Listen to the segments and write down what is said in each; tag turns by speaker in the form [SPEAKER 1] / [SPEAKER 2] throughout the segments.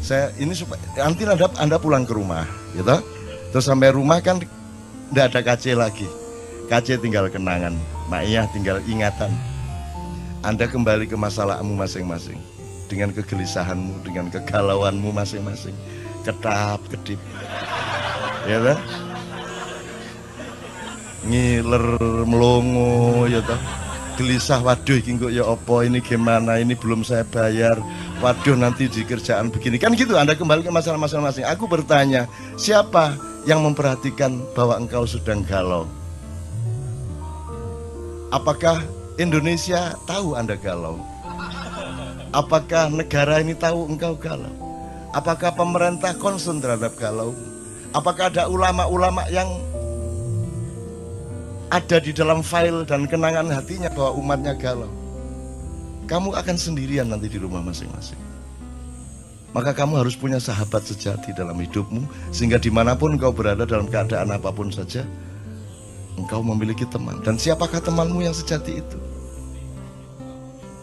[SPEAKER 1] Saya ini supaya nanti anda pulang ke rumah, gitu. Terus sampai rumah kan tidak ada KC lagi. KC tinggal kenangan, Maiyah tinggal ingatan. Anda kembali ke masalahmu masing-masing, dengan kegelisahanmu, dengan kegalauanmu masing-masing, kedap-kedip, ya kan? Ngiler melongo, ya toh. Gelisah, waduh iki kok ya apa, ini gimana, ini belum saya bayar, waduh nanti di kerjaan begini, kan gitu. Anda kembali ke masalah masing-masing. Aku bertanya, siapa yang memperhatikan bahwa engkau sedang galau? Apakah Indonesia tahu Anda galau? Apakah negara ini tahu engkau galau? Apakah pemerintah concern terhadap galau? Apakah ada ulama-ulama yang ada di dalam file dan kenangan hatinya bahwa umatnya galau? Kamu akan sendirian nanti di rumah masing-masing. Maka kamu harus punya sahabat sejati dalam hidupmu, sehingga dimanapun engkau berada dalam keadaan apapun saja, engkau memiliki teman. Dan siapakah temanmu yang sejati itu?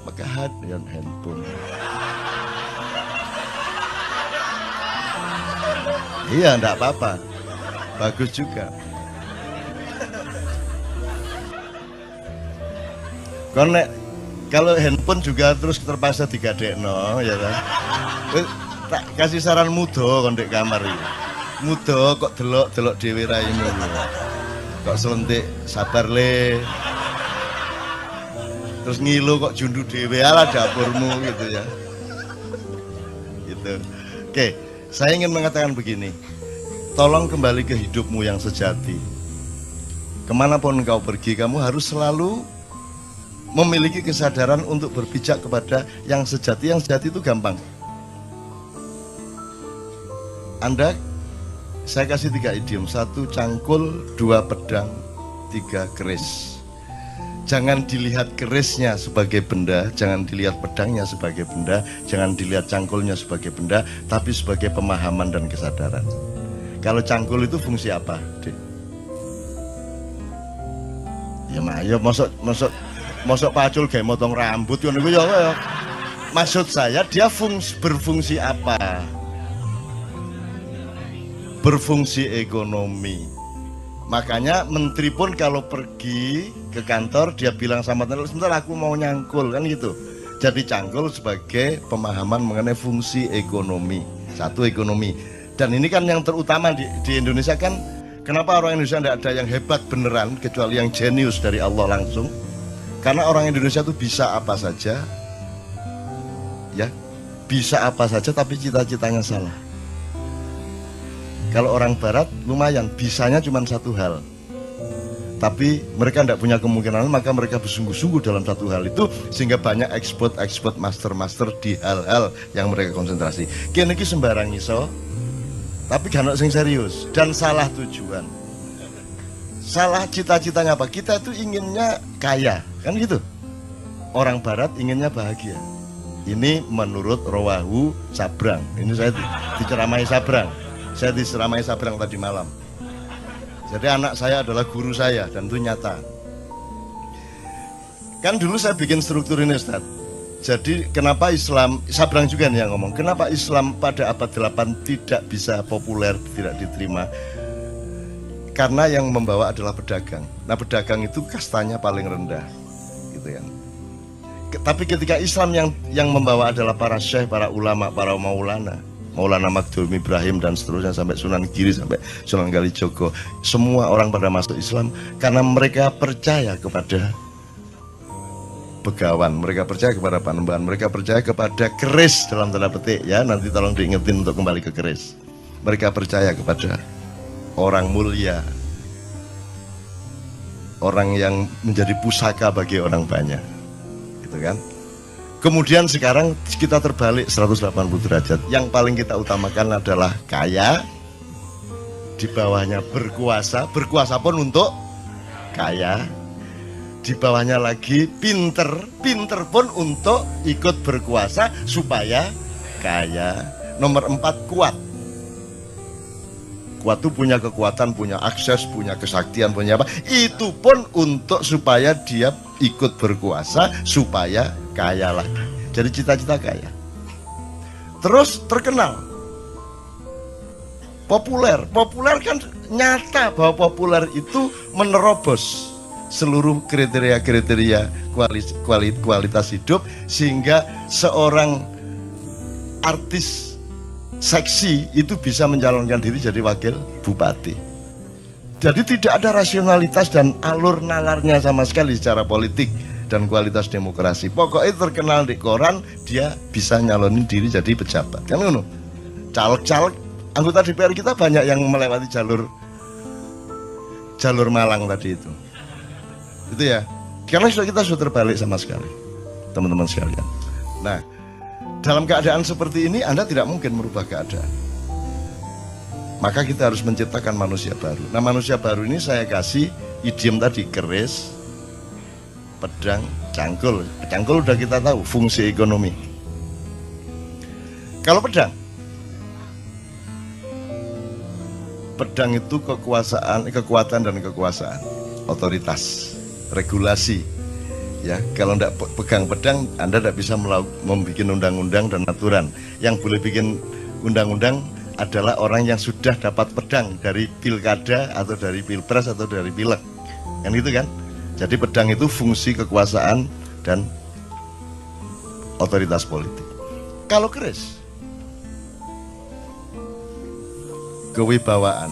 [SPEAKER 1] Maka hadiah handphone. Iya, enggak apa-apa, bagus juga. Karena kalau handphone juga terus terpaksa digadekno, ya kan? Tak kasih saran mudo kon ndek kamar iki. Mudo kok delok-delok dhewe raimu. Kok selentik sabar le. Terus ngilu kok jundu dhewe ala dapurmu gitu ya. Gitu. Oke, saya ingin mengatakan begini. Tolong kembali ke hidupmu yang sejati. Kemanapun engkau pergi, kamu harus selalu memiliki kesadaran untuk berpijak kepada yang sejati. Yang sejati itu gampang. Saya kasih 3 idiom. 1 cangkul, 2 pedang, 3 keris. Jangan dilihat kerisnya sebagai benda, jangan dilihat pedangnya sebagai benda, jangan dilihat cangkulnya sebagai benda, tapi sebagai pemahaman dan kesadaran. Kalau cangkul itu fungsi apa, Dek? Ya mosok pacul kayak motong rambut kan itu ya. Maksud saya dia berfungsi apa? Berfungsi ekonomi. Makanya menteri pun kalau pergi ke kantor dia bilang sama tenan, sebentar aku mau nyangkul, kan gitu. Jadi cangkul sebagai pemahaman mengenai fungsi ekonomi. 1 ekonomi. Dan ini kan yang terutama di Indonesia kan. Kenapa orang Indonesia tidak ada yang hebat beneran kecuali yang jenius dari Allah langsung? Karena orang Indonesia itu bisa apa saja, ya, bisa apa saja, tapi cita-citanya salah. Kalau orang Barat lumayan, bisanya cuma 1 hal, tapi mereka tidak punya kemungkinan, maka mereka bersungguh-sungguh dalam 1 hal itu, sehingga banyak ekspor master di hal-hal yang mereka konsentrasi. Kini sembarang iso, tapi gak ada yang serius dan salah tujuan. Salah cita-citanya apa? Kita itu inginnya kaya, kan gitu. Orang Barat inginnya bahagia. Ini menurut Rawahu Sabrang. Ini saya diceramai Sabrang. Saya diceramai Sabrang tadi malam. Jadi anak saya adalah guru saya dan itu nyata. Kan dulu saya bikin struktur ini, Ustaz. Jadi kenapa Islam, Sabrang juga nih yang ngomong, kenapa Islam pada abad 8 tidak bisa populer, tidak diterima? Karena yang membawa adalah pedagang. Nah, pedagang itu kastanya paling rendah, gitu kan. Tapi ketika Islam yang membawa adalah para syekh, para ulama, para maulana, Maulana Magdum Ibrahim dan seterusnya sampai Sunan Giri, sampai Sunan Kalijogo, semua orang pada masuk Islam karena mereka percaya kepada begawan, mereka percaya kepada panembahan, mereka percaya kepada keris dalam tanda petik ya, nanti tolong diingetin untuk kembali ke keris. Mereka percaya kepada orang mulia, orang yang menjadi pusaka bagi orang banyak, gitu kan. Kemudian sekarang kita terbalik 180 derajat. Yang paling kita utamakan adalah kaya, di bawahnya berkuasa, berkuasa pun untuk kaya, di bawahnya lagi pinter, pinter pun untuk ikut berkuasa supaya kaya. Nomor 4 kuat. Kuat itu punya kekuatan, punya akses, punya kesaktian, punya apa. Itu pun untuk supaya dia ikut berkuasa, supaya kaya lagi. Jadi cita-cita kaya. Terus terkenal. Populer kan nyata bahwa populer itu menerobos seluruh kriteria kualitas hidup, sehingga seorang artis seksi itu bisa mencalonkan diri jadi wakil bupati. Jadi tidak ada rasionalitas dan alur nalarnya sama sekali secara politik dan kualitas demokrasi. Pokoknya terkenal di koran, dia bisa nyalonin diri jadi pejabat. Kan ngono. Caleg-caleg anggota DPR kita banyak yang melewati jalur Malang tadi itu. Itu ya. Karena kita sudah terbalik sama sekali, teman-teman sekalian. Nah, dalam keadaan seperti ini Anda tidak mungkin merubah keadaan. Maka kita harus menciptakan manusia baru. Nah, manusia baru ini saya kasih idiom tadi, keris, pedang, cangkul. Cangkul udah kita tahu fungsi ekonomi. Kalau pedang itu kekuatan dan kekuasaan, otoritas, regulasi. Ya, kalau tidak pegang pedang, Anda tidak bisa membuat undang-undang dan aturan. Yang boleh bikin undang-undang adalah orang yang sudah dapat pedang dari pilkada atau dari pilpres atau dari pileg, kan gitu kan? Jadi pedang itu fungsi kekuasaan dan otoritas politik. Kalau keris, kewibawaan,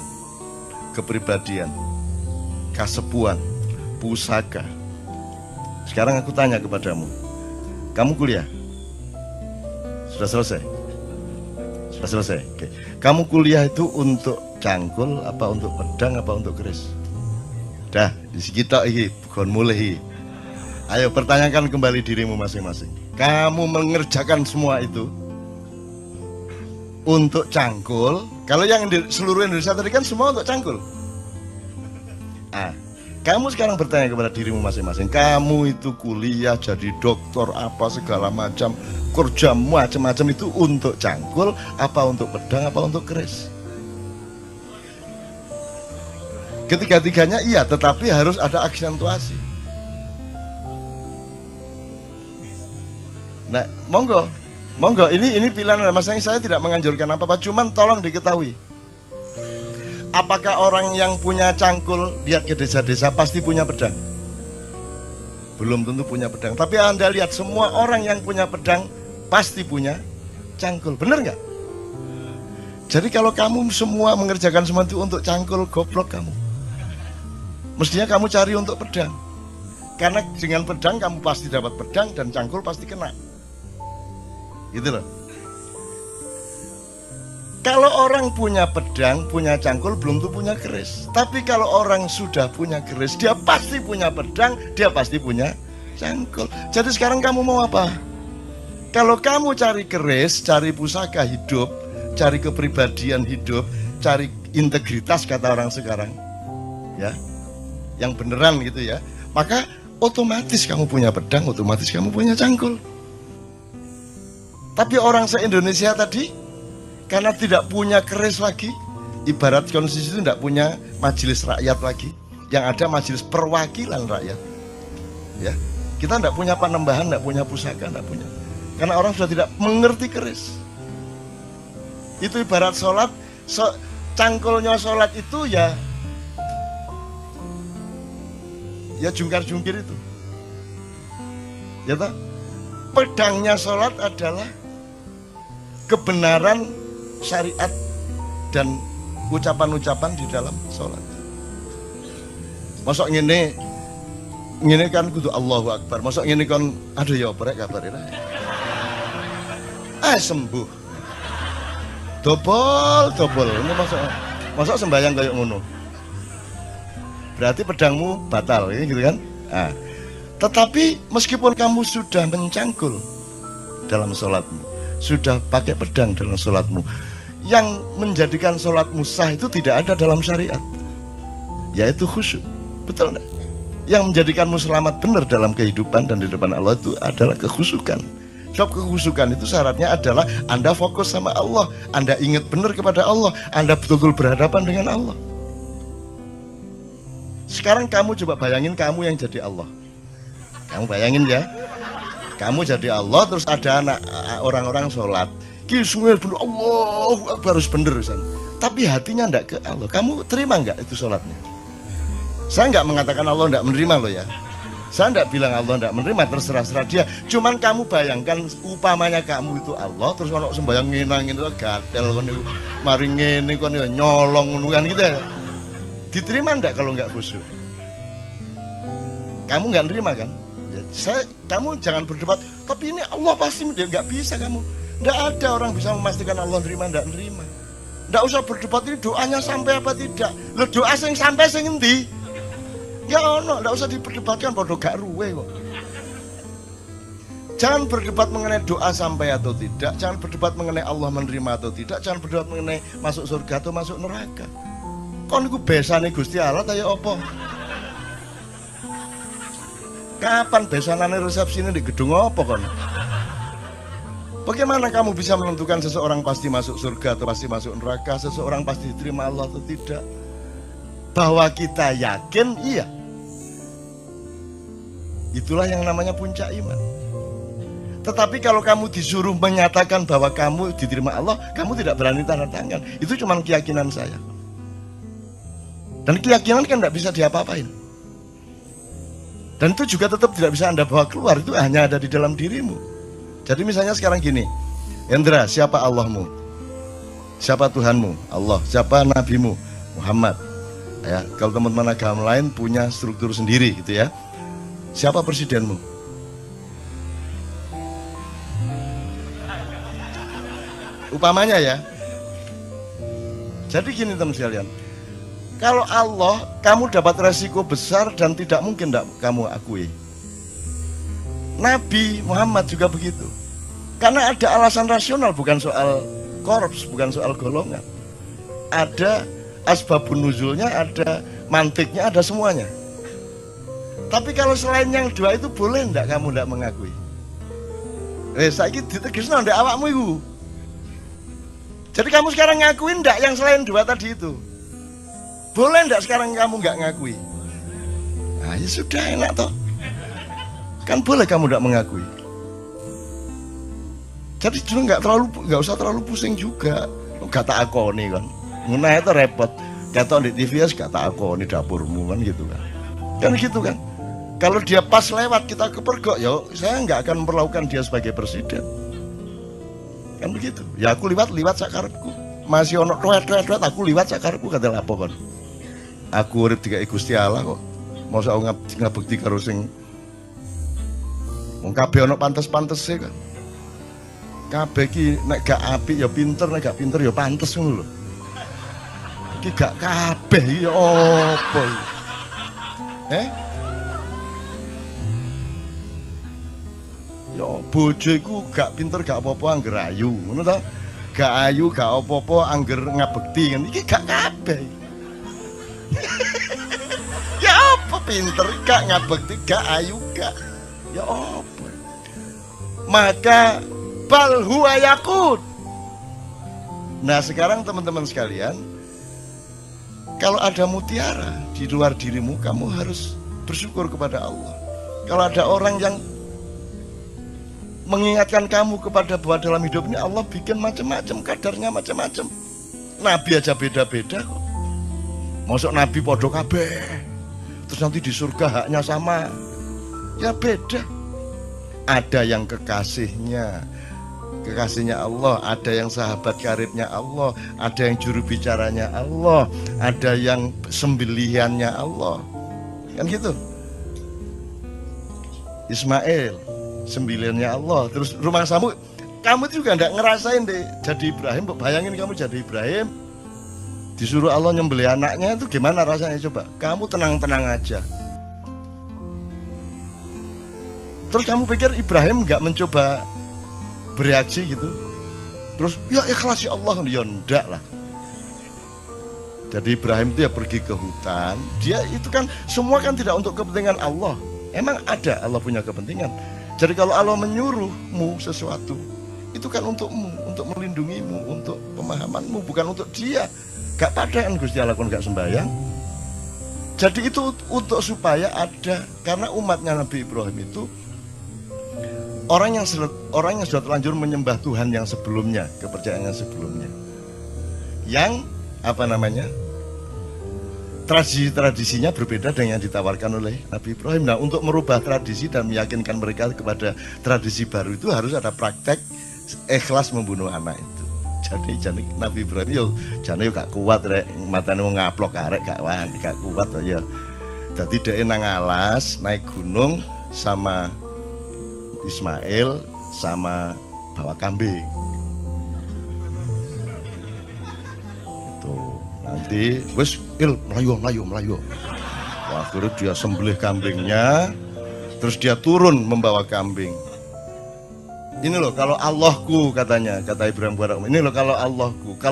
[SPEAKER 1] kepribadian, kasepuan, pusaka. Sekarang aku tanya kepadamu, kamu kuliah? Sudah selesai? Sudah selesai? Oke. Kamu kuliah itu untuk cangkul, apa untuk pedang, apa untuk keris? Dah, di kita ini, bukan mulai. Ayo pertanyakan kembali dirimu masing-masing. Kamu mengerjakan semua itu untuk cangkul. Kalau yang di seluruh Indonesia tadi kan semua untuk cangkul. Kamu sekarang bertanya kepada dirimu masing-masing. Kamu itu kuliah jadi dokter apa segala macam, kerja macam-macam itu untuk cangkul, apa untuk pedang, apa untuk keris? Ketiga-tiganya iya, tetapi harus ada aksentuasi. Nah, monggo, ini pilihan masing-masing. Saya tidak menganjurkan apa-apa, cuman tolong diketahui. Apakah orang yang punya cangkul lihat ke desa-desa pasti punya pedang? Belum tentu punya pedang. Tapi Anda lihat semua orang yang punya pedang pasti punya cangkul. Benar nggak? Jadi kalau kamu semua mengerjakan semua itu untuk cangkul, goblok kamu. Mestinya kamu cari untuk pedang. Karena dengan pedang kamu pasti dapat pedang dan cangkul pasti kena. Gitu loh. Kalau orang punya pedang, punya cangkul, belum tentu punya keris. Tapi kalau orang sudah punya keris, dia pasti punya pedang, dia pasti punya cangkul. Jadi sekarang kamu mau apa? Kalau kamu cari keris, cari pusaka hidup, cari kepribadian hidup, cari integritas kata orang sekarang, ya, yang beneran gitu ya, maka otomatis kamu punya pedang, otomatis kamu punya cangkul. Tapi orang se-Indonesia tadi karena tidak punya keris lagi, ibarat konstitusi itu tidak punya majelis rakyat lagi, yang ada majelis perwakilan rakyat. Ya, kita tidak punya panembahan, tidak punya pusaka, tidak punya. Karena orang sudah tidak mengerti keris. Itu ibarat sholat, cangkulnya sholat itu ya jungkar-jungkir itu. Ya tak? Pedangnya sholat adalah kebenaran syariat dan ucapan-ucapan di dalam sholat. Masuk ngene kan kudu Allahu Akbar. Masuk ngene kan aduh ya apa kabar ya. Sembuh. Dobol. Ini masuk sembahyang kayak ngono. Berarti pedangmu batal ya gitu kan? Tetapi meskipun kamu sudah mencangkul dalam sholatmu, sudah pakai pedang dalam sholatmu, yang menjadikan sholatmu sah itu tidak ada dalam syariat, yaitu khusyuk. Betul enggak? Yang menjadikanmu selamat benar dalam kehidupan dan di depan Allah itu adalah kekhusyukan. Sebab kekhusyukan itu syaratnya adalah Anda fokus sama Allah, Anda ingat benar kepada Allah, Anda betul-betul berhadapan dengan Allah. Sekarang kamu coba bayangin kamu yang jadi Allah. Kamu bayangin ya, kamu jadi Allah, terus ada anak orang-orang sholat, kisahnya bener, Allahu Akbar, harus bener. tapi hatinya ndak ke Allah. Kamu terima nggak itu sholatnya? Saya nggak mengatakan Allah ndak menerima loh ya. Saya ndak bilang Allah ndak menerima, terserah dia. Cuman kamu bayangkan upamanya kamu itu Allah, terus ono sembayang ngenang itu gatel kon niku, mari ngene kon nyolong ngono kan gitu ya. Diterima ndak kalau nggak khusyuk? Kamu nggak nerima kan? Ya, kamu jangan berdebat. Tapi ini Allah pasti dia nggak bisa kamu. Ndak ada orang bisa memastikan Allah nerima ndak nerima. Ndak usah berdebat ini doanya sampai apa tidak. Lo doa sing sampai sing endi? Ya ono, ndak usah diperdebatkan, podo gak ruwe kok. Jangan berdebat mengenai doa sampai atau tidak, jangan berdebat mengenai Allah menerima atau tidak, jangan berdebat mengenai masuk surga atau masuk neraka. Kon iku besane Gusti Allah ta ya apa? Kapan besanane resepsine di gedung apa kon? Bagaimana kamu bisa menentukan seseorang pasti masuk surga atau pasti masuk neraka, seseorang pasti diterima Allah atau tidak? Bahwa kita yakin, iya. Itulah yang namanya puncak iman. Tetapi kalau kamu disuruh menyatakan bahwa kamu diterima Allah, kamu tidak berani tanda tangan. Itu cuma keyakinan saya. Dan keyakinan kan tidak bisa diapa-apain. Dan itu juga tetap tidak bisa Anda bawa keluar. Itu hanya ada di dalam dirimu. Jadi misalnya sekarang gini, Hendra, siapa Allahmu? Siapa Tuhanmu? Allah. Siapa Nabimu? Muhammad. Ya, kalau teman-teman agama lain punya struktur sendiri gitu ya. Siapa presidenmu? Upamanya ya. Jadi gini teman sekalian, kalau Allah kamu dapat resiko besar dan tidak mungkin tidak kamu akui. Nabi Muhammad juga begitu. Karena ada alasan rasional, bukan soal korps, bukan soal golongan. Ada asbabun nuzulnya, ada mantiknya, ada semuanya. Tapi kalau selain yang dua itu boleh enggak kamu enggak mengakui? Saiki ditegesno ndak awakmu iku. Jadi kamu sekarang ngakuin enggak yang selain dua tadi itu? Boleh enggak sekarang kamu enggak ngakui? Nah, ya sudah enak toh. Kan boleh kamu enggak mengakui. Jadi dulu enggak usah terlalu pusing juga. Enggak tak akoni kan. Ngono itu repot. Kata di TV gak tak akoni dapurmu kan gitu kan. Kan gitu kan. Kalau dia pas lewat kita kepergok, ya saya nggak akan memperlakukan dia sebagai presiden. Kan begitu. Ya aku liwat sakarepku. Masih ono tuet aku liwat sakarepku kata lapo kan. Aku urip dikai Gusti Allah kok. Mosok ngabekti karo sing wong kabeh ono pantes-pantese kan. Kabeh iki nek gak apik ya pinter, nek gak pinter ya pantes ngono lho. Iki gak kabeh ya apa iki? Ya bojo iku gak pinter gak apa-apa angger ayu, ngono ta? Gak ayu gak apa-apa angger ngabekti kan. Iki gak kabeh. Ya apa pinter gak ngabekti gak ayu gak. Ya apa? Maka bal huwa yakut. Nah, sekarang teman-teman sekalian, kalau ada mutiara di luar dirimu, kamu harus bersyukur kepada Allah. Kalau ada orang yang mengingatkan kamu kepada bahwa dalam hidup ini Allah bikin macam-macam, kadarnya macam-macam. Nabi aja beda-beda kok. Masuk Nabi podo kabeh, terus nanti di surga haknya sama. Ya beda. Ada yang kekasihnya Allah, ada yang sahabat karibnya Allah, ada yang juru bicaranya Allah, ada yang sembelihannya Allah. Kan gitu. Ismail sembilannya Allah, terus rumah kamu juga enggak ngerasain deh jadi Ibrahim. Bayangin kamu jadi Ibrahim, disuruh Allah nyembelih anaknya, itu gimana rasanya coba? Kamu tenang-tenang aja. Terus kamu pikir Ibrahim enggak mencoba bereaksi gitu? Terus ya ikhlas ya Allah, ya enggak lah. Jadi Ibrahim itu ya pergi ke hutan. Dia itu kan semua kan tidak untuk kepentingan Allah. Emang ada Allah punya kepentingan. Jadi kalau Allah menyuruhmu sesuatu, itu kan untukmu, untuk melindungimu, untuk pemahamanmu, bukan untuk dia. Gak padaan Gusti Allah kon gak sembahyang. Jadi itu untuk supaya ada, karena umatnya Nabi Ibrahim itu orang yang sudah terlanjur menyembah Tuhan yang sebelumnya, kepercayaan yang sebelumnya, yang apa namanya, tradisinya berbeda dengan yang ditawarkan oleh Nabi Ibrahim. Nah, untuk merubah tradisi dan meyakinkan mereka kepada tradisi baru itu harus ada praktek ikhlas membunuh anak itu. Jadi Nabi Ibrahim yo jane yo gak kuat rek, matane wong ngaplok arek gak kuat ya. Dadi dhek nang alas naik gunung sama Ismail sama bawa kambing. Tuh, nanti wis melayu. Wah, akhirnya dia sembelih kambingnya, terus dia turun membawa kambing. Ini loh kalau Allahku, katanya, kata Ibrahim Barak, ini loh kalau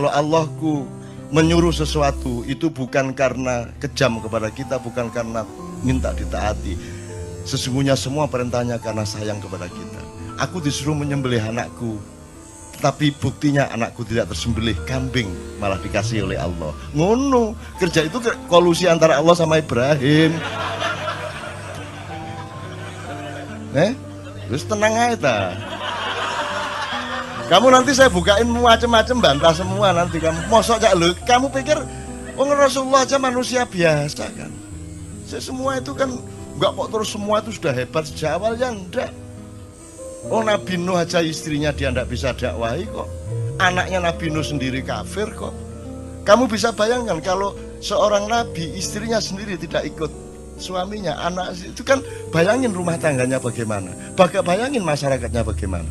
[SPEAKER 1] Allahku menyuruh sesuatu itu bukan karena kejam kepada kita, bukan karena minta ditaati. Sesungguhnya semua perintahnya karena sayang kepada kita. Aku disuruh menyembelih anakku, tapi buktinya anakku tidak tersembelih, kambing malah dikasih oleh Allah. Ngono, kerja itu kolusi antara Allah sama Ibrahim. Terus tenang aja ta. Kamu nanti saya bukain macam-macam, bantah semua nanti kamu. Mosok gak lu? Kamu pikir Rasulullah aja manusia biasa kan? Semua itu kan enggak kok terus semua itu sudah hebat sejak awal, ya enggak. Nabi Nuh aja istrinya dia enggak bisa dakwahi kok. Anaknya Nabi Nuh sendiri kafir kok. Kamu bisa bayangkan kalau seorang nabi istrinya sendiri tidak ikut suaminya, anak itu kan, bayangin rumah tangganya bagaimana? Bayangin masyarakatnya bagaimana?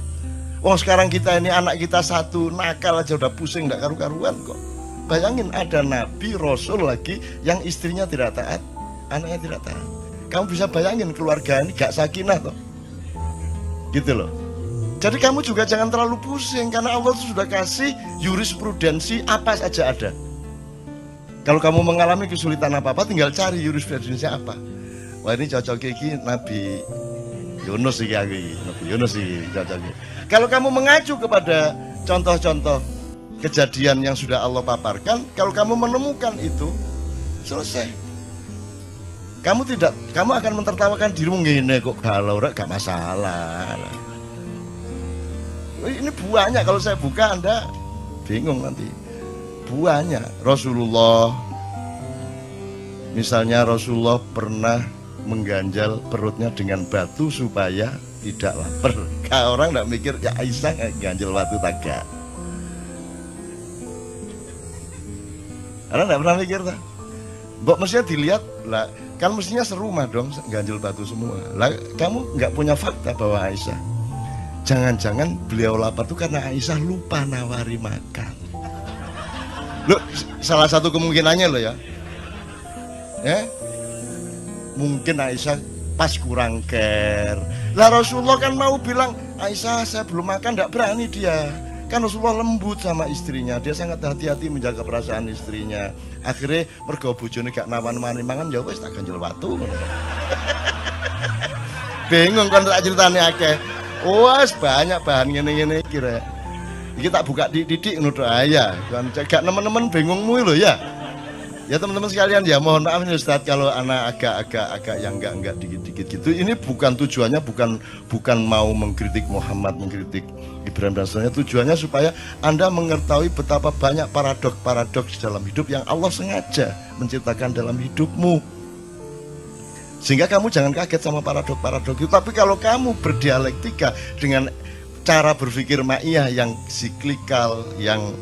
[SPEAKER 1] Sekarang kita ini anak kita satu nakal aja udah pusing enggak karu-karuan kok. Bayangin ada nabi rasul lagi yang istrinya tidak taat, anaknya tidak taat. Kamu bisa bayangin keluarga ini gak sakinah toh. Gitu loh. Jadi kamu juga jangan terlalu pusing karena Allah itu sudah kasih jurisprudensi apa saja ada. Kalau kamu mengalami kesulitan apa-apa tinggal cari jurisprudensi apa. Wah, ini cocok iki Nabi Yunus iki aku iki. Nabi Yunus iki cocok iki. Kalau kamu mengacu kepada contoh-contoh kejadian yang sudah Allah paparkan, kalau kamu menemukan itu, selesai. Kamu akan mentertawakan dirimu, ngene kok galau, gak masalah. Ini buahnya, kalau saya buka Anda bingung nanti. Buahnya Rasulullah, misalnya Rasulullah pernah mengganjal perutnya dengan batu supaya tidak lapar. Orang tidak mikir ya Aisyah ganjel batu tagak. Orang tidak pernah mikir tak? Mbok mestinya dilihat lah, kan mestinya serumah dong ganjel batu semua. Lah kamu nggak punya fakta bahwa Aisyah, jangan-jangan beliau lapar tuh karena Aisyah lupa nawari makan. Loh, salah satu kemungkinannya loh ya. Mungkin Aisyah pas kurang care. Lah Rasulullah kan mau bilang, Aisyah saya belum makan, tidak berani dia. Kan Rasulullah lembut sama istrinya, dia sangat hati-hati menjaga perasaan istrinya. Akhirnya mergo bojone gak nawan-nawani mangan, ya wis tak ganjel watu. Bingung kan tak ceritane akeh. Wes banyak bahan ngene-ngene iki rek. Iki tak buka didik ngono tok ya. Kan gak nemen-nemen bingungmu lho ya. Ya teman-teman sekalian, ya mohon maaf nih Ustadz kalau anak agak yang enggak dikit-dikit gitu. Ini bukan tujuannya, bukan mau mengkritik Muhammad, mengkritik Ibrahim dan sebagainya. Tujuannya supaya Anda mengetahui betapa banyak paradoks dalam hidup yang Allah sengaja menciptakan dalam hidupmu. Sehingga kamu jangan kaget sama paradoks itu. Tapi kalau kamu berdialektika dengan cara berpikir ma'iyah yang siklikal, yang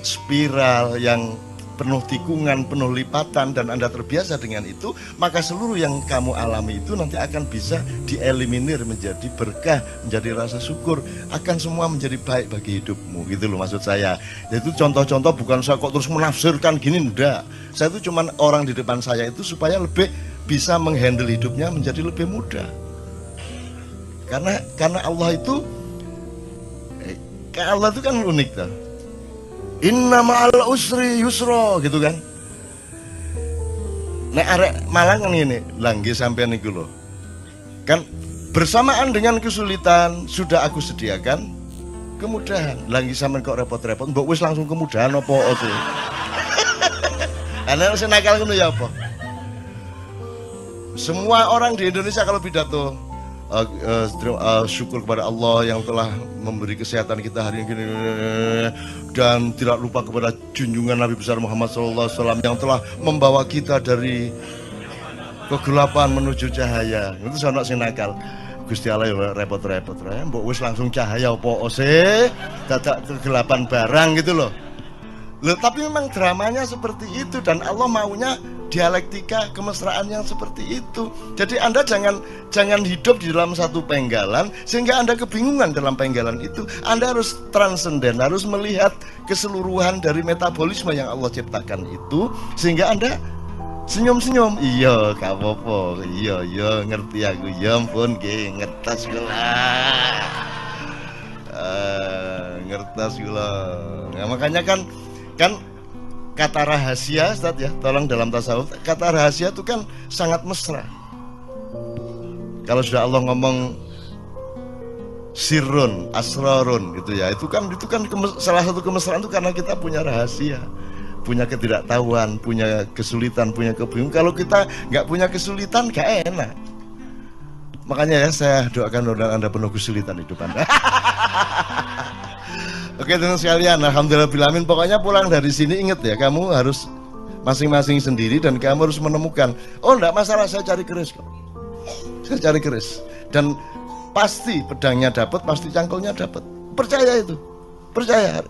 [SPEAKER 1] spiral, yang penuh tikungan, penuh lipatan, dan Anda terbiasa dengan itu, maka seluruh yang kamu alami itu nanti akan bisa dieliminir menjadi berkah, menjadi rasa syukur, akan semua menjadi baik bagi hidupmu. Gitu loh maksud saya. Itu contoh-contoh, bukan saya kok terus menafsirkan gini, enggak. Saya itu cuma orang di depan saya itu supaya lebih bisa menghandle hidupnya menjadi lebih mudah. Karena Allah itu kan unik tuh. Inna ma'al usri yusra gitu kan. Nek arek Malang kan ini langge sampean niku lho. Kan bersamaan dengan kesulitan sudah aku sediakan kemudahan. Langge sampean kok repot-repot, mbok wis langsung kemudahan apa sih? Ana sing nakal ngono ya apa? Semua orang di Indonesia kalau pidato syukur kepada Allah yang telah memberi kesehatan kita hari ini, dan tidak lupa kepada junjungan Nabi besar Muhammad SAW yang telah membawa kita dari kegelapan menuju cahaya. Itu sono sing nakal. Gusti Allah ya repot-repot mbok wis langsung cahaya apa sih, dadak kegelapan barang gitu loh. Loh, tapi memang dramanya seperti itu, dan Allah maunya dialektika kemesraan yang seperti itu. Jadi Anda jangan hidup di dalam satu penggalan sehingga Anda kebingungan dalam penggalan itu. Anda harus transenden, harus melihat keseluruhan dari metabolisme yang Allah ciptakan itu, sehingga Anda senyum-senyum. Iya, gak apa-apa. Iya, ngerti aku. Ya ampun, ngertas kula. Ngertas kula. Nah, makanya kan kata rahasia, Ustaz ya, tolong dalam tasawuf, kata rahasia itu kan sangat mesra. Kalau sudah Allah ngomong sirrun, asrarun gitu ya, itu kan salah satu kemesraan itu karena kita punya rahasia, punya ketidaktahuan, punya kesulitan, punya kebingungan. Kalau kita nggak punya kesulitan, gak enak. Makanya ya, saya doakan Anda penuh kesulitan hidup Anda. Oke teman sekalian, alhamdulillah. Pokoknya pulang dari sini ingat ya, kamu harus masing-masing sendiri dan kamu harus menemukan. Oh enggak masalah, saya cari keris kok. Saya cari keris. Dan pasti pedangnya dapat, pasti cangkulnya dapat. Percaya itu. Percaya.